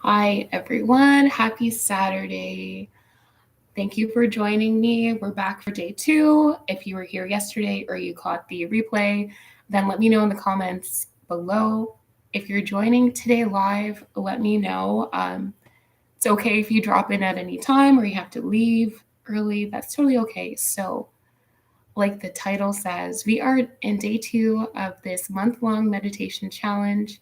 Hi, everyone. Happy Saturday. Thank you for joining me. We're back for day 2. If you were here yesterday or you caught the replay, then let me know in the comments below. If you're joining today live, let me know. It's okay if you drop in at any time or you have to leave early. That's totally okay. So, like the title says, we are in day 2 of this month-long meditation challenge.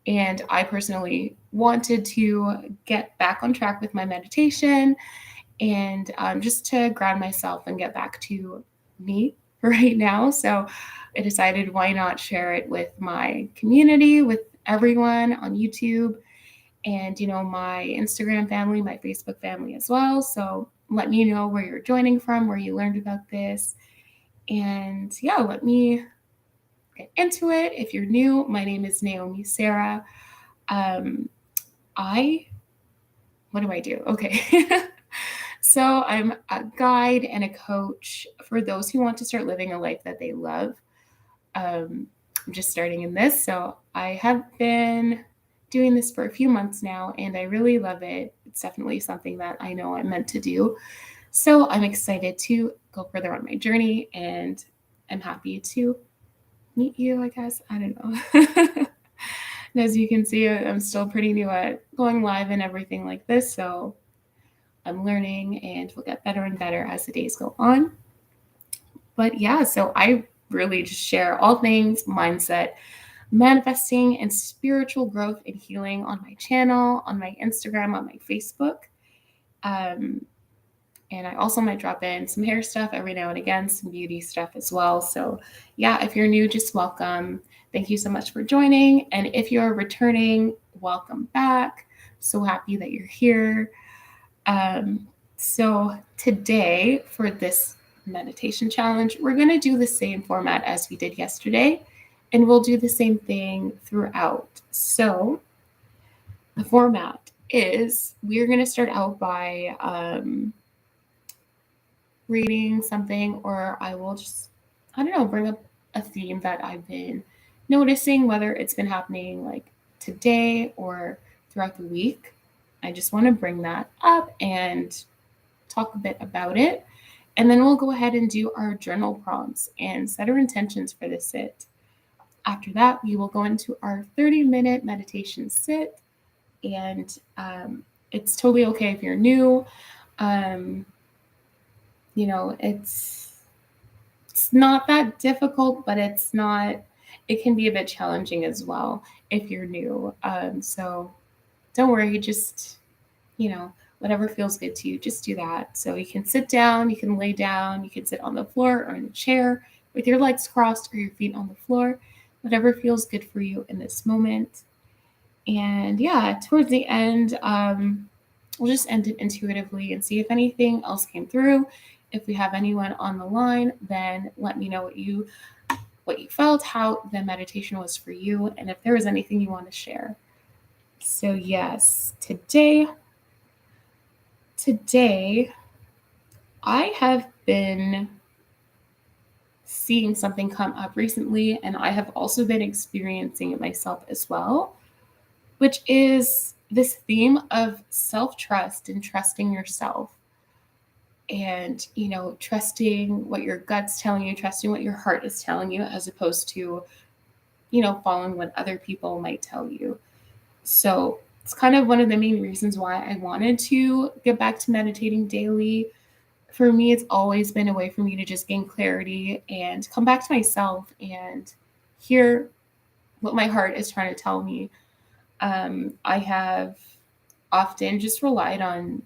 And I personally wanted to get back on track with my meditation and just to ground myself and get back to me right now. So I decided why not share it with my community, with everyone on YouTube and, my Instagram family, my Facebook family as well. So let me know where you're joining from, where you learned about this. And yeah, let me get into it. If you're new, my name is Naomi Sarah. What do I do? Okay. So I'm a guide and a coach for those who want to start living a life that they love. I'm just starting in this. So I have been doing this for a few months now, and I really love it. It's definitely something that I know I'm meant to do. So I'm excited to go further on my journey, and I'm happy to meet you, I guess. I don't know. And as you can see, I'm still pretty new at going live and everything like this. So I'm learning and we'll get better and better as the days go on. But yeah, so I really just share all things mindset, manifesting, and spiritual growth and healing on my channel, on my Instagram, on my Facebook. And I also might drop in some hair stuff every now and again, some beauty stuff as well. So yeah, if you're new, just welcome. Thank you so much for joining. And if you're returning, welcome back. So happy that you're here. So today for this meditation challenge, we're going to do the same format as we did yesterday, and we'll do the same thing throughout. So the format is we're going to start out by reading something, or I will just, bring up a theme that I've been noticing, whether it's been happening like today or throughout the week. I just want to bring that up and talk a bit about it. And then we'll go ahead and do our journal prompts and set our intentions for the sit. After that, we will go into our 30-minute meditation sit. And it's totally okay if you're new. It's not that difficult, but it can be a bit challenging as well if you're new. So don't worry, just, whatever feels good to you, just do that. So you can sit down, you can lay down, you can sit on the floor or in a chair with your legs crossed or your feet on the floor, whatever feels good for you in this moment. And yeah, towards the end, we'll just end it intuitively and see if anything else came through. If we have anyone on the line, then let me know what you felt, how the meditation was for you, and if there was anything you want to share. So yes, today I have been seeing something come up recently, and I have also been experiencing it myself as well, which is this theme of self-trust and trusting yourself. And, trusting what your gut's telling you, trusting what your heart is telling you, as opposed to, following what other people might tell you. So it's kind of one of the main reasons why I wanted to get back to meditating daily. For me, it's always been a way for me to just gain clarity and come back to myself and hear what my heart is trying to tell me. I have often just relied on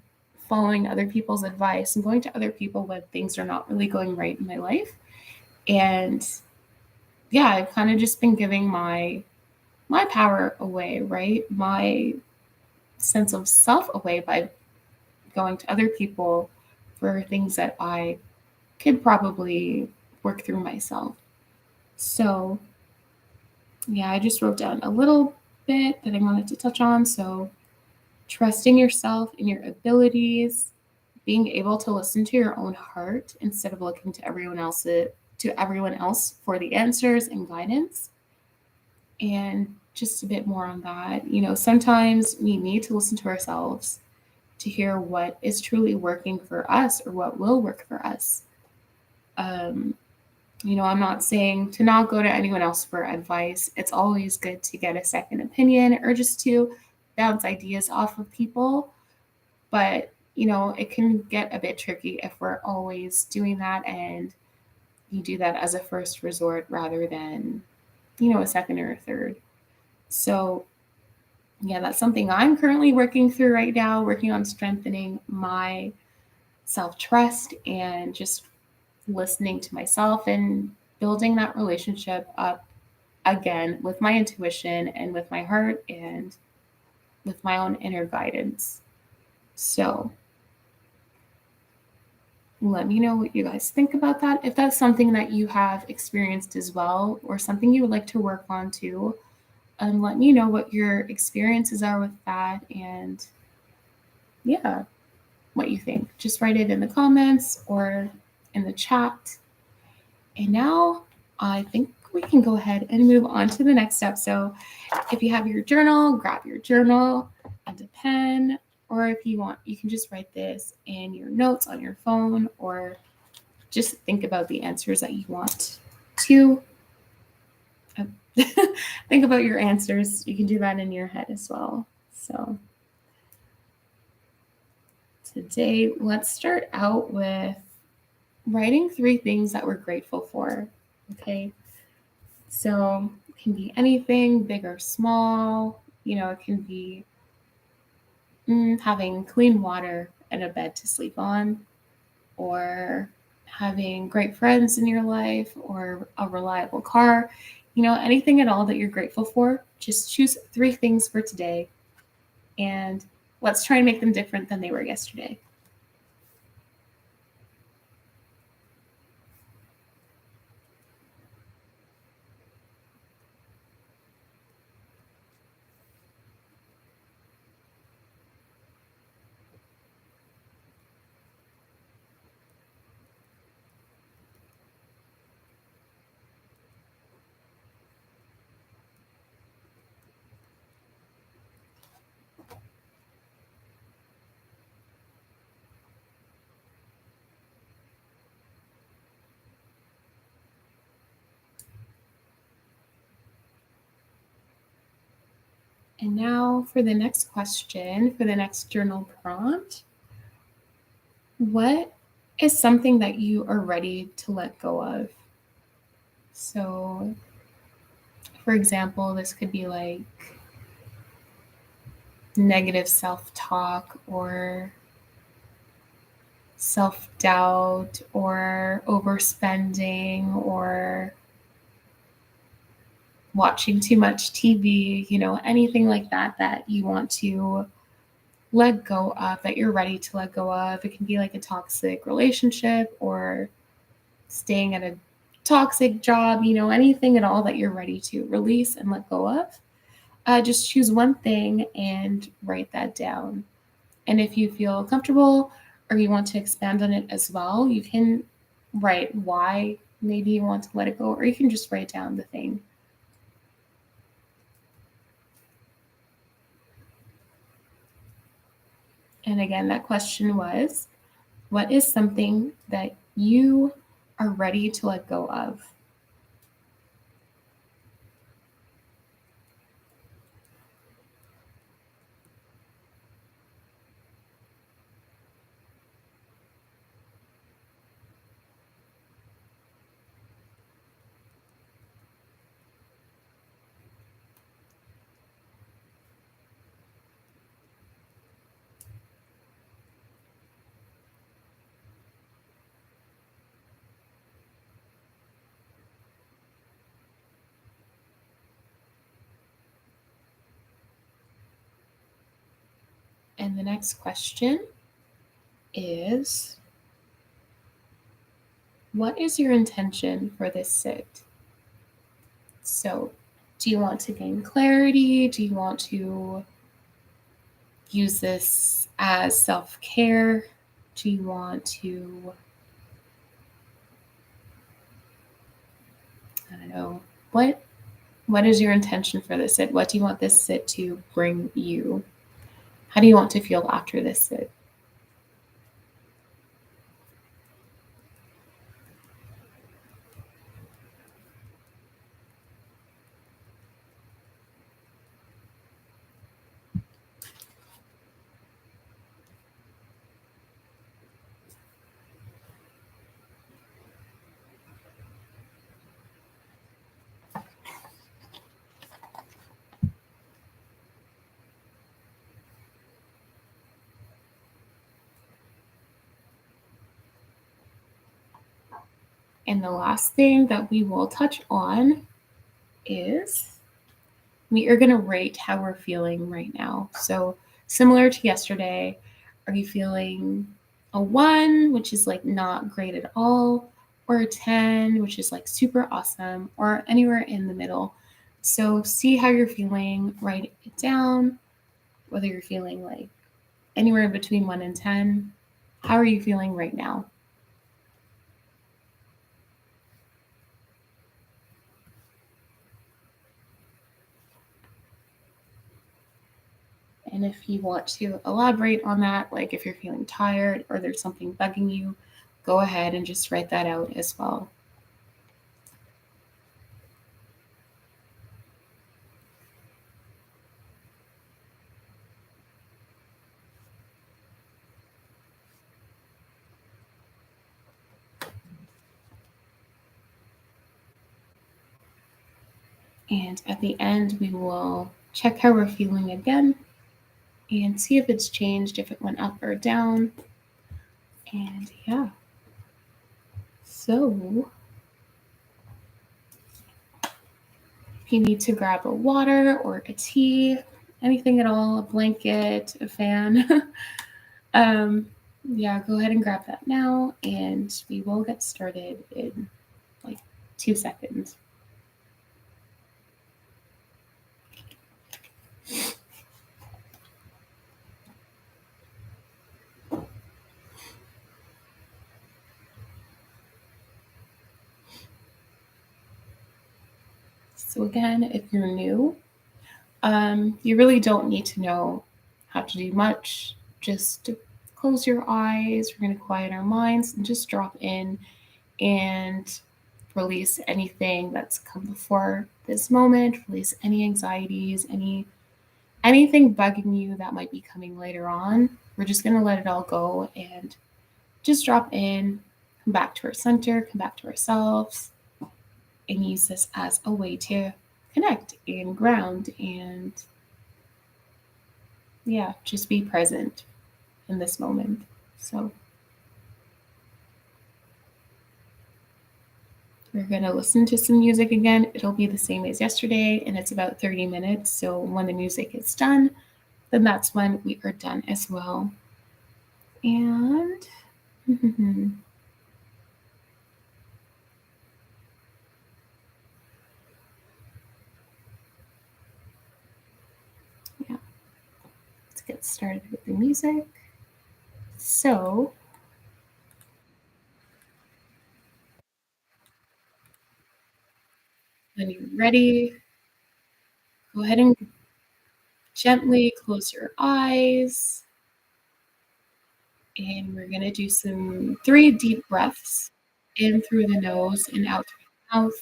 following other people's advice and going to other people when things are not really going right in my life. And yeah, I've kind of just been giving my power away, right? My sense of self away by going to other people for things that I could probably work through myself. So yeah, I just wrote down a little bit that I wanted to touch on. So trusting yourself and your abilities, being able to listen to your own heart instead of looking to everyone else for the answers and guidance, And just a bit more on that, sometimes we need to listen to ourselves to hear what is truly working for us or what will work for us. Um, I'm not saying to not go to anyone else for advice. It's always good to get a second opinion or just to bounce ideas off of people. But, it can get a bit tricky if we're always doing that and you do that as a first resort rather than, a second or a third. So, yeah, that's something I'm currently working through right now, working on strengthening my self trust and just listening to myself and building that relationship up again with my intuition and with my heart and with my own inner guidance. So let me know what you guys think about that. If that's something that you have experienced as well or something you would like to work on too, let me know what your experiences are with that and yeah, what you think. Just write it in the comments or in the chat. And now I think we can go ahead and move on to the next step. So if you have your journal, grab your journal and a pen, or if you want, you can just write this in your notes on your phone or just think about the answers that you want to think about your answers. You can do that in your head as well. So today, let's start out with writing 3 things that we're grateful for. Okay. So it can be anything, big or small. It can be having clean water and a bed to sleep on, or having great friends in your life, or a reliable car. Anything at all that you're grateful for. Just choose 3 things for today, and let's try and make them different than they were yesterday. And now for the next question, for the next journal prompt, what is something that you are ready to let go of? So, for example, this could be like negative self talk or self doubt or overspending or watching too much TV, anything like that that you want to let go of, that you're ready to let go of. It can be like a toxic relationship or staying at a toxic job, anything at all that you're ready to release and let go of. Just choose one thing and write that down. And if you feel comfortable or you want to expand on it as well, you can write why maybe you want to let it go, or you can just write down the thing. And again, that question was, what is something that you are ready to let go of? And the next question is, what is your intention for this sit? So, do you want to gain clarity? Do you want to use this as self care? Do you want to, I don't know, What is your intention for this sit? What do you want this sit to bring you? How do you want to feel after this sit? And the last thing that we will touch on is we are going to rate how we're feeling right now. So, similar to yesterday, are you feeling a 1, which is like not great at all, or a 10, which is like super awesome, or anywhere in the middle? So, see how you're feeling, write it down, whether you're feeling like anywhere between 1 and 10. How are you feeling right now? And if you want to elaborate on that, like if you're feeling tired or there's something bugging you, go ahead and just write that out as well. And at the end, we will check how we're feeling again and see if it's changed, if it went up or down. And yeah, so if you need to grab a water or a tea, anything at all, a blanket, a fan, um, yeah, go ahead and grab that now, and we will get started in like 2 seconds. So again, if you're new, you really don't need to know how to do much. Just close your eyes. We're going to quiet our minds and just drop in and release anything that's come before this moment. Release any anxieties, anything bugging you that might be coming later on. We're just going to let it all go and just drop in, come back to our center, come back to ourselves, and use this as a way to connect and ground and yeah, just be present in this moment. So we're going to listen to some music again. It'll be the same as yesterday, and it's about 30 minutes. So when the music is done, then that's when we are done as well. And yeah, let's get started with the music. So when you're ready, go ahead and gently close your eyes. And we're going to do some 3 deep breaths in through the nose and out through the mouth.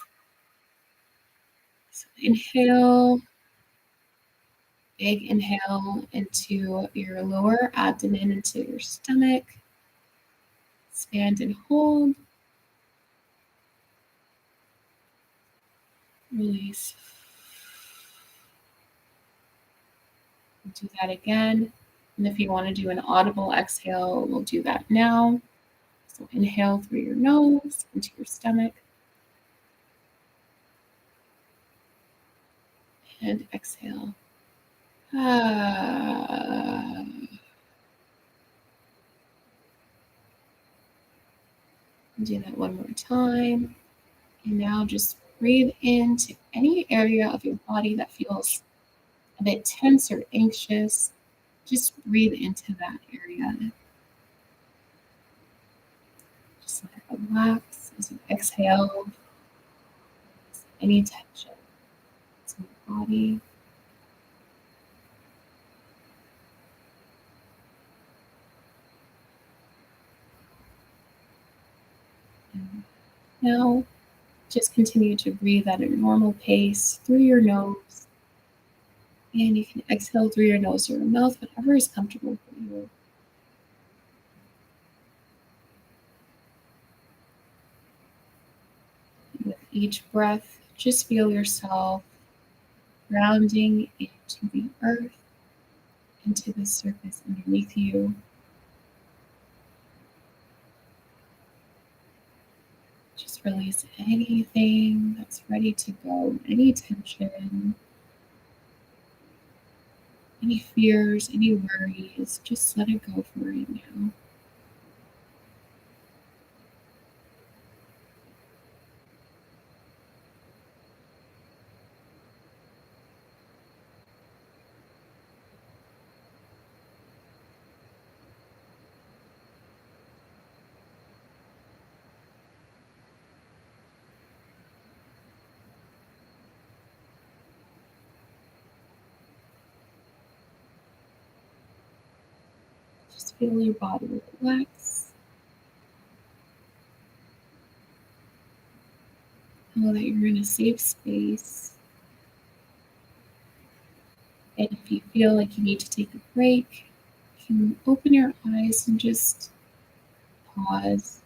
So inhale, big inhale into your lower abdomen, into your stomach. Expand and hold. Release. Do that again. And if you want to do an audible exhale, we'll do that now. So inhale through your nose into your stomach. And exhale. Ah. Do that one more time. And now just breathe into any area of your body that feels a bit tense or anxious. Just breathe into that area. Just let it relax as you exhale any tension. body. And now, just continue to breathe at a normal pace through your nose. And you can exhale through your nose or your mouth, whatever is comfortable for you. With each breath, just feel yourself grounding into the earth, into the surface underneath you. Just release anything that's ready to go, any tension, any fears, any worries. Just let it go for right now. Just feel your body relax. Know that you're in a safe space. And if you feel like you need to take a break, you can open your eyes and just pause.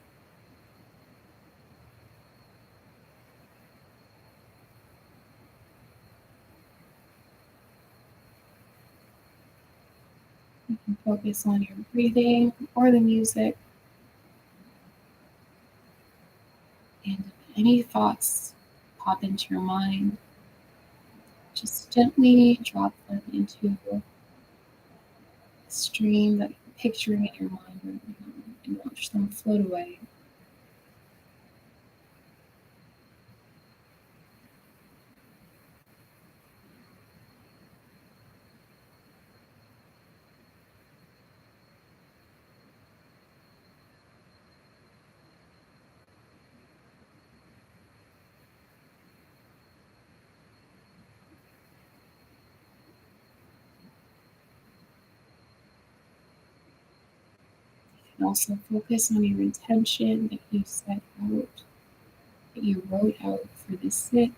You can focus on your breathing or the music. And if any thoughts pop into your mind, just gently drop them into a stream that you're picturing in your mind right now and watch them float away. You can also focus on your intention that you set out, that you wrote out for this sit.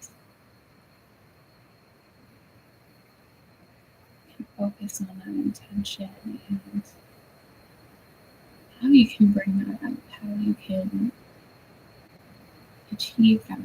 You can focus on that intention and how you can bring that out, how you can achieve that.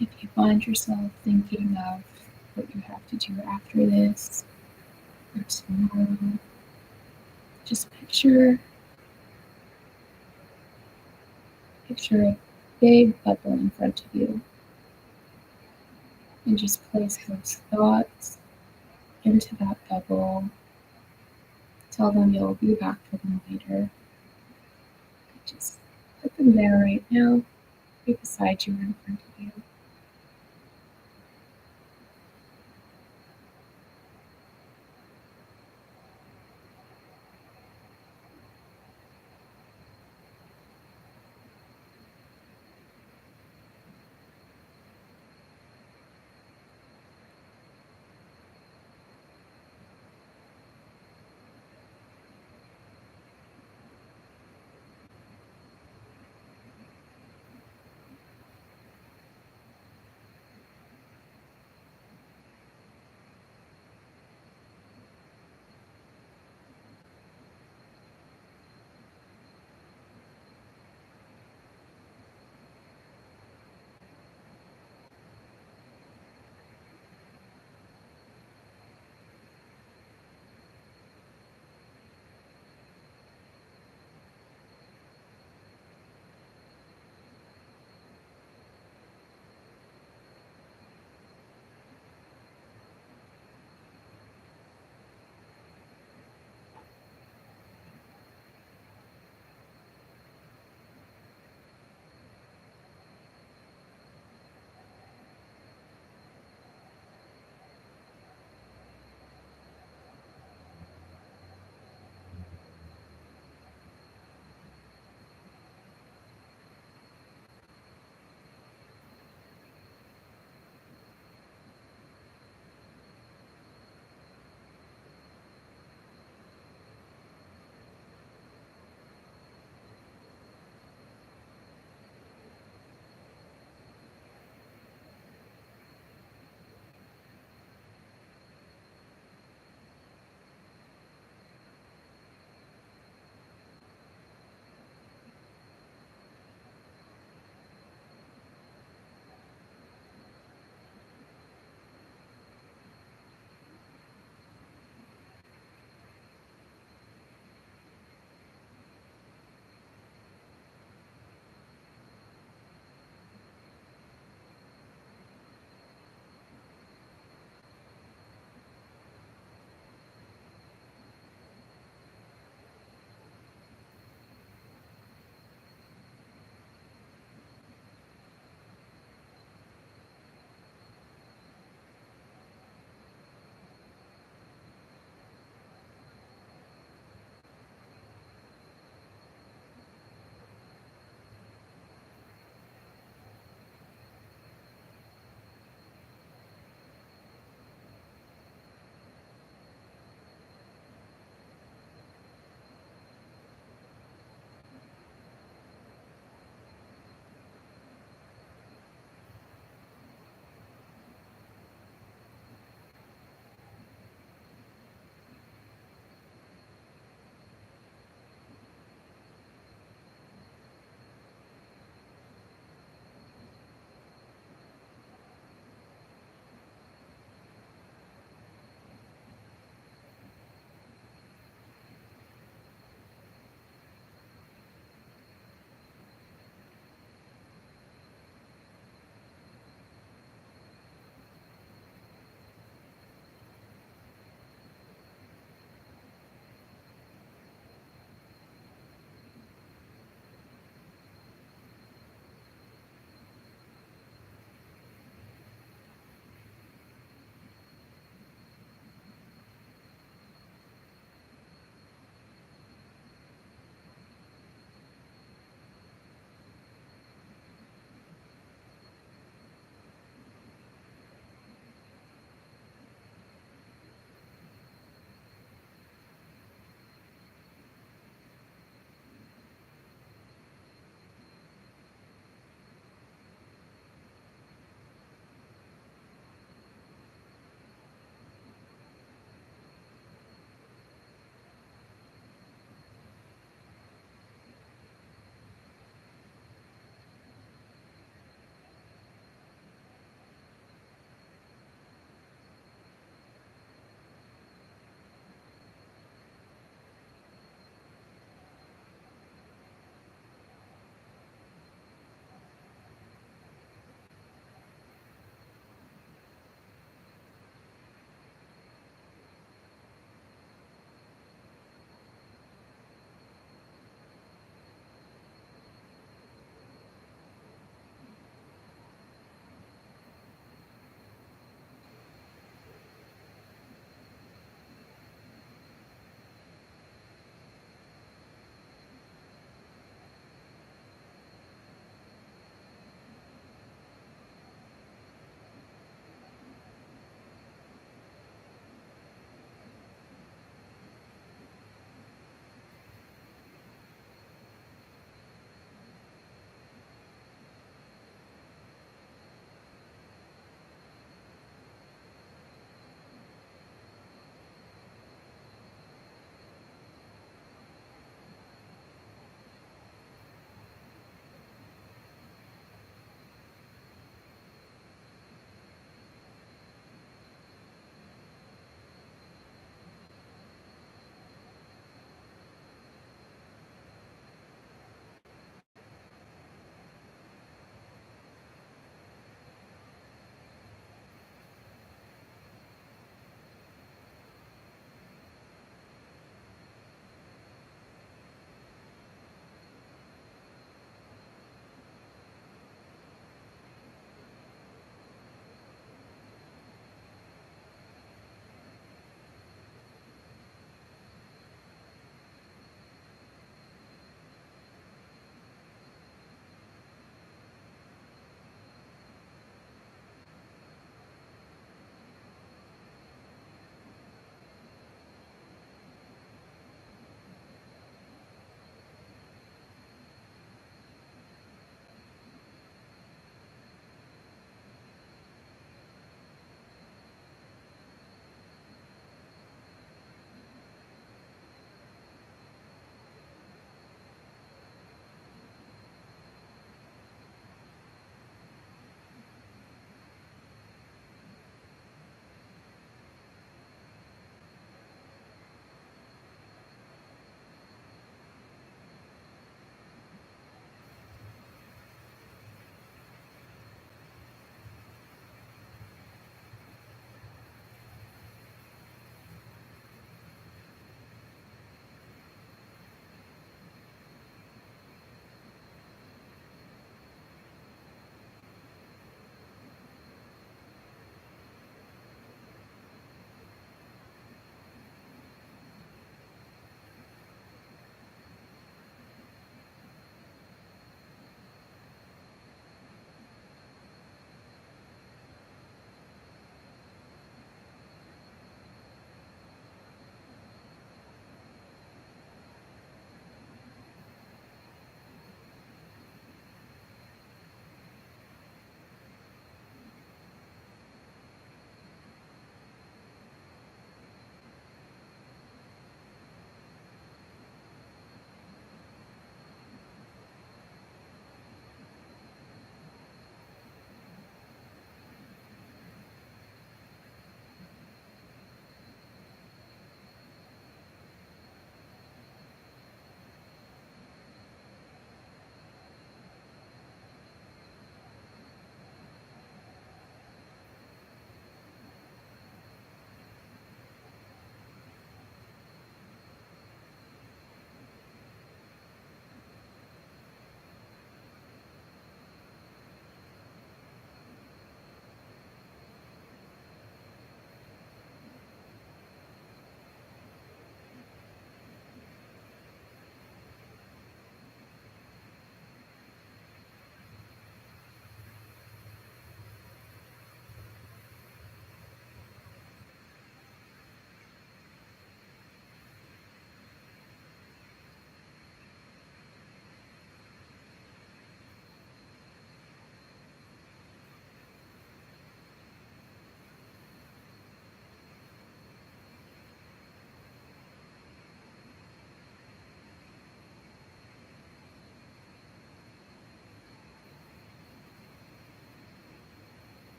If you find yourself thinking of what you have to do after this or tomorrow, just picture a big bubble in front of you and just place those thoughts into that bubble. Tell them you'll be back for them later. Just put them there right now, right beside you or in front of you.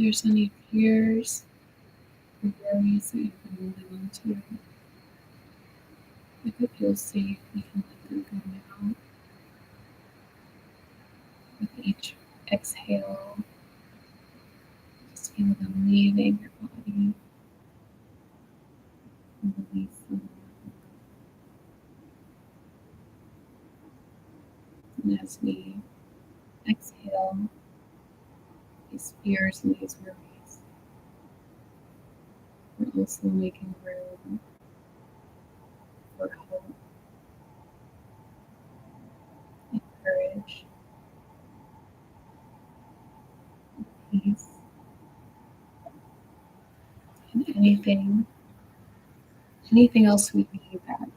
there's any fears or worries that you've been holding on to, if it feels safe, you can let them go now. With each exhale, just feel them leaving your body and release them. And as we exhale these fears and these worries, we're also making room for hope and courage, peace, and anything else we need that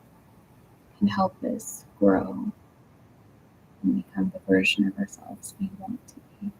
can help us grow and become the version of ourselves we want to be.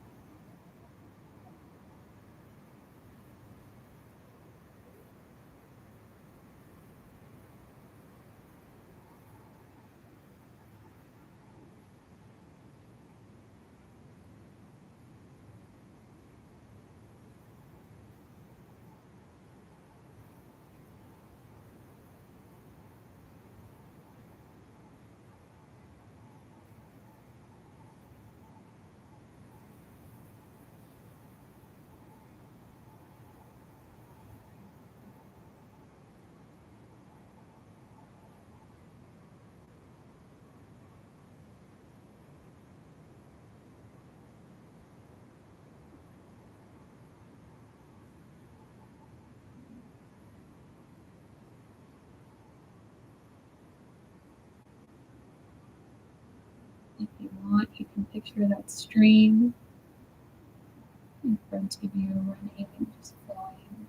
If you want, you can picture that stream in front of you running and just flowing.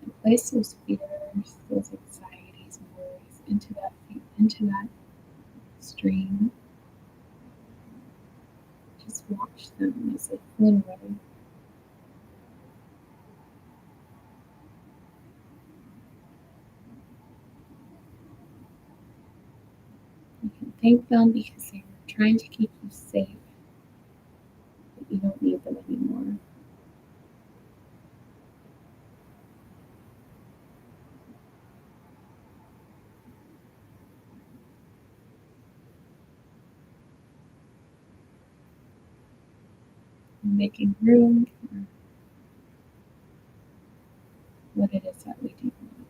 And place those fears, those anxieties and worries into that stream. Just watch them as they float away. You can thank them because they were trying to keep you safe, but you don't need them anymore. And making room for what it is that we do want.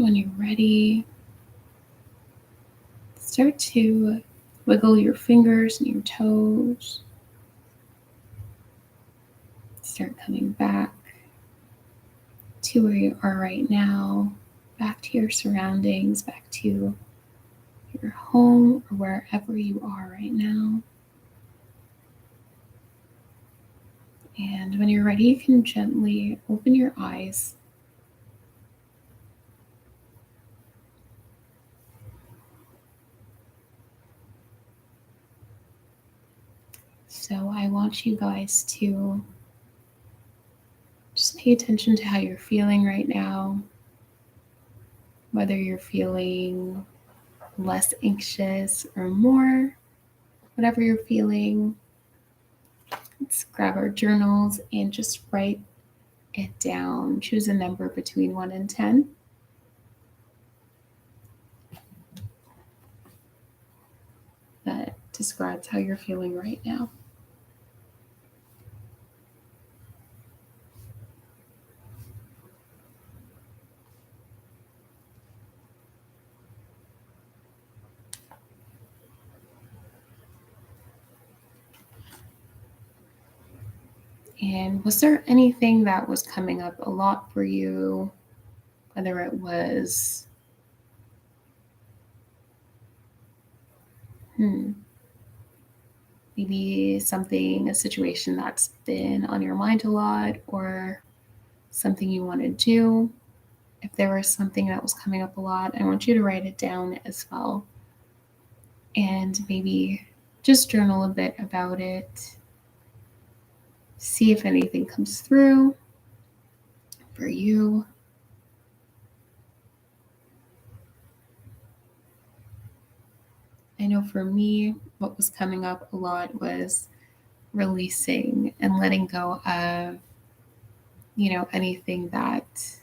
When you're ready, start to wiggle your fingers and your toes. Start coming back to where you are right now, back to your surroundings, back to your home or wherever you are right now. And when you're ready, you can gently open your eyes. So I want you guys to just pay attention to how you're feeling right now, whether you're feeling less anxious or more, whatever you're feeling. Let's grab our journals and just write it down. Choose a number between 1 and 10. That describes how you're feeling right now. And was there anything that was coming up a lot for you? Whether it was maybe something, a situation that's been on your mind a lot, or something you want to do. If there was something that was coming up a lot, I want you to write it down as well. And maybe just journal a bit about it. See if anything comes through for you. I know for me, what was coming up a lot was releasing and letting go of, anything that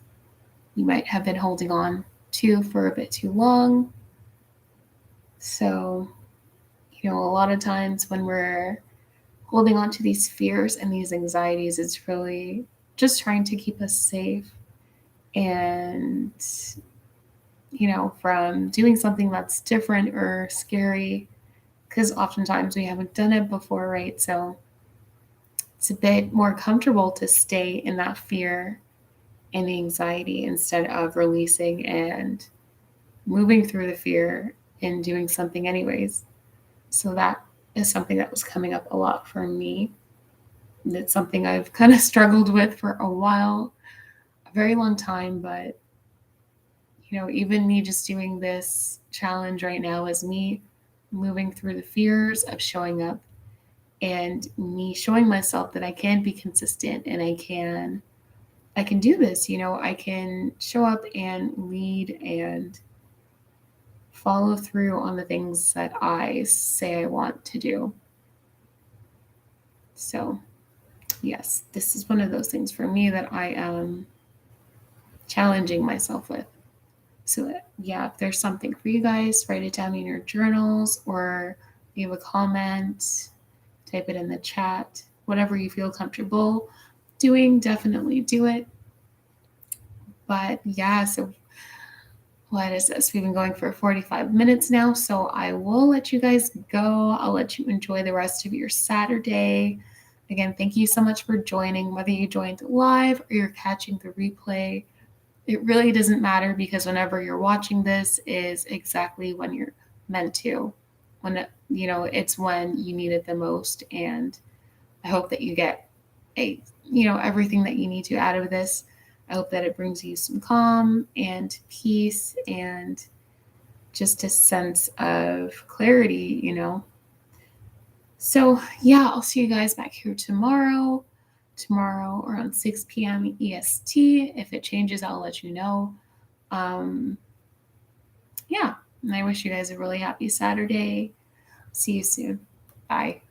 you might have been holding on to for a bit too long. So, a lot of times when we're holding on to these fears and these anxieties, it's really just trying to keep us safe and, from doing something that's different or scary, because oftentimes we haven't done it before, right? So it's a bit more comfortable to stay in that fear and anxiety instead of releasing and moving through the fear and doing something anyways. So that is something that was coming up a lot for me. It's something I've kind of struggled with for a while, a very long time, but even me just doing this challenge right now is me moving through the fears of showing up and me showing myself that I can be consistent and I can do this. I can show up and lead and follow through on the things that I say I want to do. So, yes, this is one of those things for me that I am challenging myself with. So, yeah, if there's something for you guys, write it down in your journals or leave a comment, type it in the chat, whatever you feel comfortable doing, definitely do it. But yeah, so what is this? We've been going for 45 minutes now, so I will let you guys go. I'll let you enjoy the rest of your Saturday. Again, thank you so much for joining, whether you joined live or you're catching the replay. It really doesn't matter because whenever you're watching this is exactly when you're meant to. When it's when you need it the most, and I hope that you get everything that you need to out of this. I hope that it brings you some calm and peace and just a sense of clarity. So, yeah, I'll see you guys back here tomorrow around 6 p.m. EST. If it changes, I'll let you know. Yeah, and I wish you guys a really happy Saturday. See you soon. Bye.